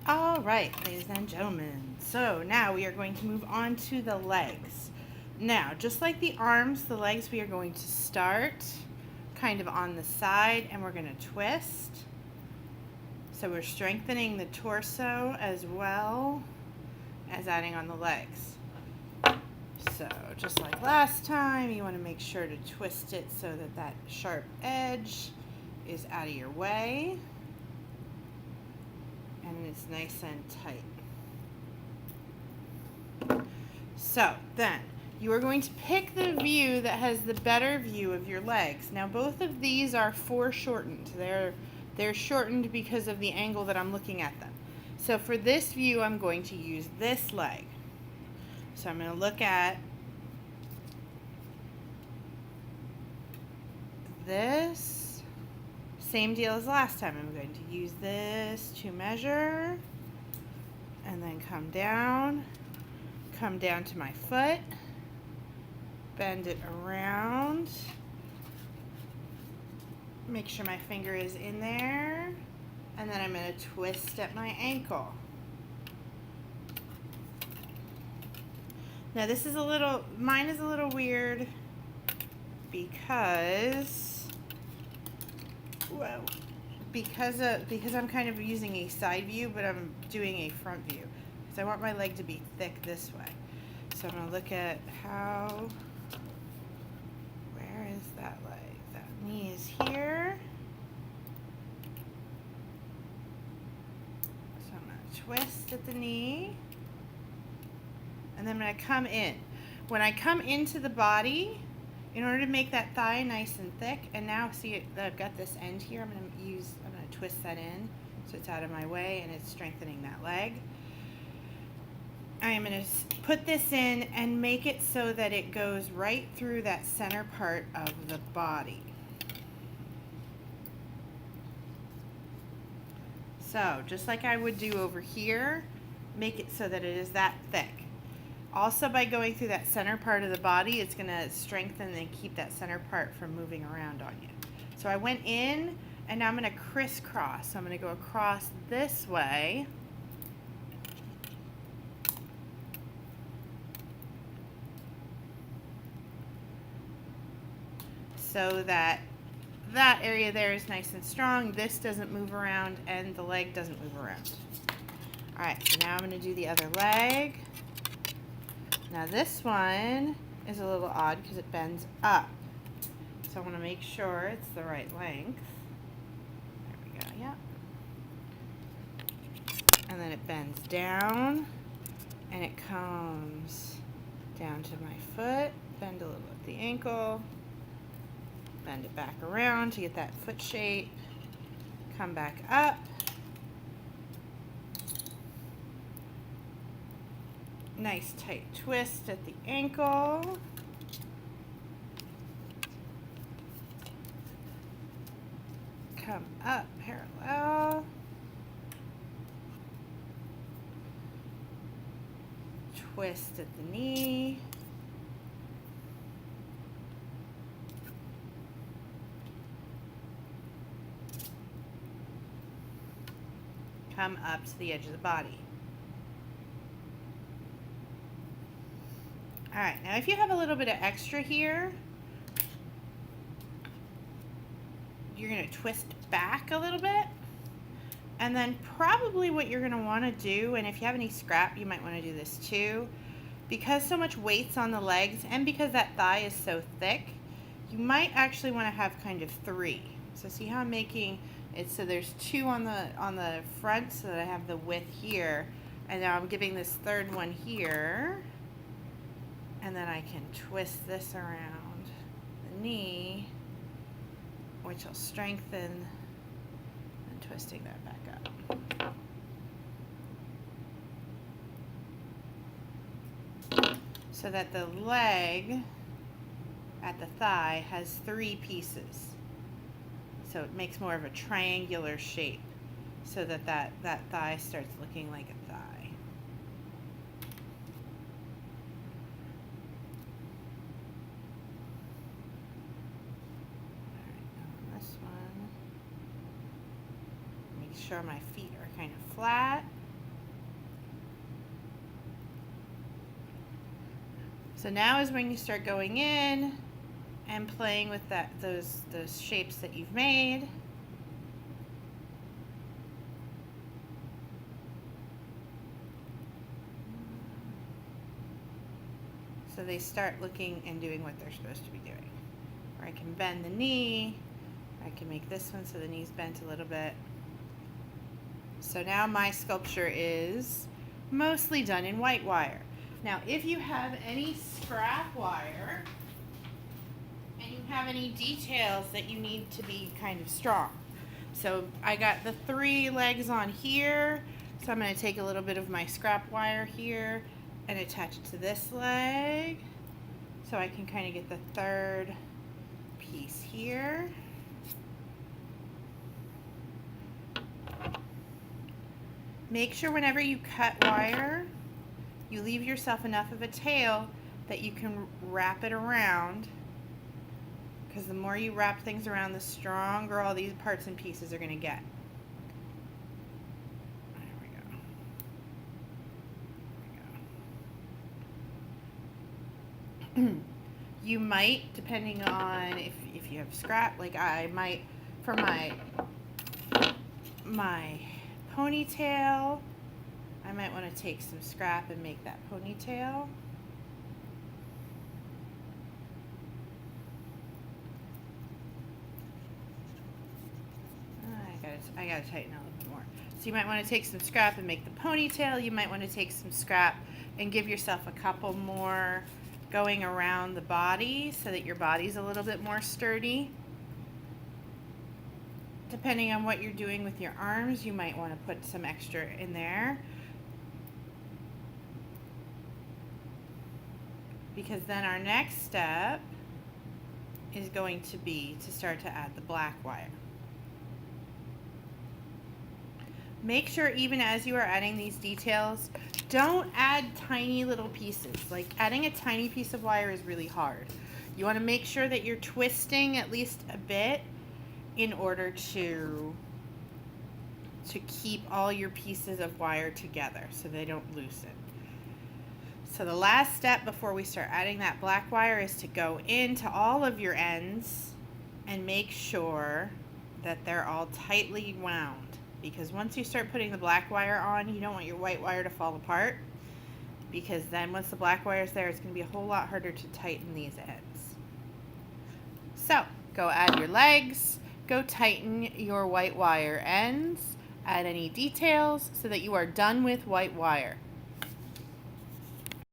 All right, ladies and gentlemen. So now we are going to move on to the legs. Now, just like the arms, the legs we are going to start kind of on the side and we're going to twist. So we're strengthening the torso as well as adding on the legs. So just like last time, you want to make sure to twist it so that that sharp edge is out of your way and it's nice and tight. So then you are going to pick the view that has the better view of your legs. Now both of these are foreshortened. They're shortened because of the angle that I'm looking at them. So for this view, I'm going to use this leg. So I'm going to look at this. Same deal as last time. I'm going to use this to measure and then come down to my foot, bend it around, make sure my finger is in there, and then I'm going to twist at my ankle. Now this is mine is a little weird because I'm kind of using a side view, but I'm doing a front view because I want my leg to be thick this way. So I'm going to look at where is that leg? That knee is here. So I'm going to twist at the knee, and then I'm going to come in. When I come into the body, in order to make that thigh nice and thick, and now see I've got this end here, I'm going to twist that in so it's out of my way and it's strengthening that leg. I am going to put this in and make it so that it goes right through that center part of the body. So just like I would do over here, make it so that it is that thick. Also, by going through that center part of the body, it's going to strengthen and keep that center part from moving around on you. So I went in, and now I'm going to crisscross. So I'm going to go across this way. So that area there is nice and strong. This doesn't move around, and the leg doesn't move around. All right, so now I'm going to do the other leg. Now this one is a little odd because it bends up. So I want to make sure it's the right length. There we go, yeah. And then it bends down and it comes down to my foot. Bend a little at the ankle. Bend it back around to get that foot shape. Come back up. Nice tight twist at the ankle. Come up parallel. Twist at the knee. Come up to the edge of the body. All right, now if you have a little bit of extra here, you're going to twist back a little bit. And then probably what you're going to want to do, and if you have any scrap, you might want to do this too, because so much weight's on the legs and because that thigh is so thick, you might actually want to have kind of 3. So see how I'm making it so there's 2 on the front so that I have the width here, and now I'm giving this third one here. And then I can twist this around the knee, which will strengthen, and twisting that back up. So that the leg at the thigh has 3 pieces. So it makes more of a triangular shape so that that thigh starts looking like a thigh. Sure my feet are kind of flat. So now is when you start going in and playing with those shapes that you've made. So they start looking and doing what they're supposed to be doing. Or I can bend the knee. I can make this one so the knee's bent a little bit. So now my sculpture is mostly done in white wire. Now if you have any scrap wire and you have any details that you need to be kind of strong. So I got the 3 legs on here, so I'm going to take a little bit of my scrap wire here and attach it to this leg so I can kind of get the 3rd piece here. Make sure whenever you cut wire, you leave yourself enough of a tail that you can wrap it around, because the more you wrap things around, the stronger all these parts and pieces are going to get. You might, depending on if you have scrap, like I might, for my ponytail, I might want to take some scrap and make that ponytail. I gotta tighten a little bit more. So you might want to take some scrap and make the ponytail. You might want to take some scrap and give yourself a couple more going around the body so that your body's a little bit more sturdy. Depending on what you're doing with your arms, you might want to put some extra in there, because then our next step is going to be to start to add the black wire. Make sure even as you are adding these details, don't add tiny little pieces. Like adding a tiny piece of wire is really hard. You want to make sure that you're twisting at least a bit in order to keep all your pieces of wire together so they don't loosen. So the last step before we start adding that black wire is to go into all of your ends and make sure that they're all tightly wound. Because once you start putting the black wire on, you don't want your white wire to fall apart, because then once the black wire is there, it's going to be a whole lot harder to tighten these ends. So go add your legs, go tighten your white wire ends, add any details so that you are done with white wire.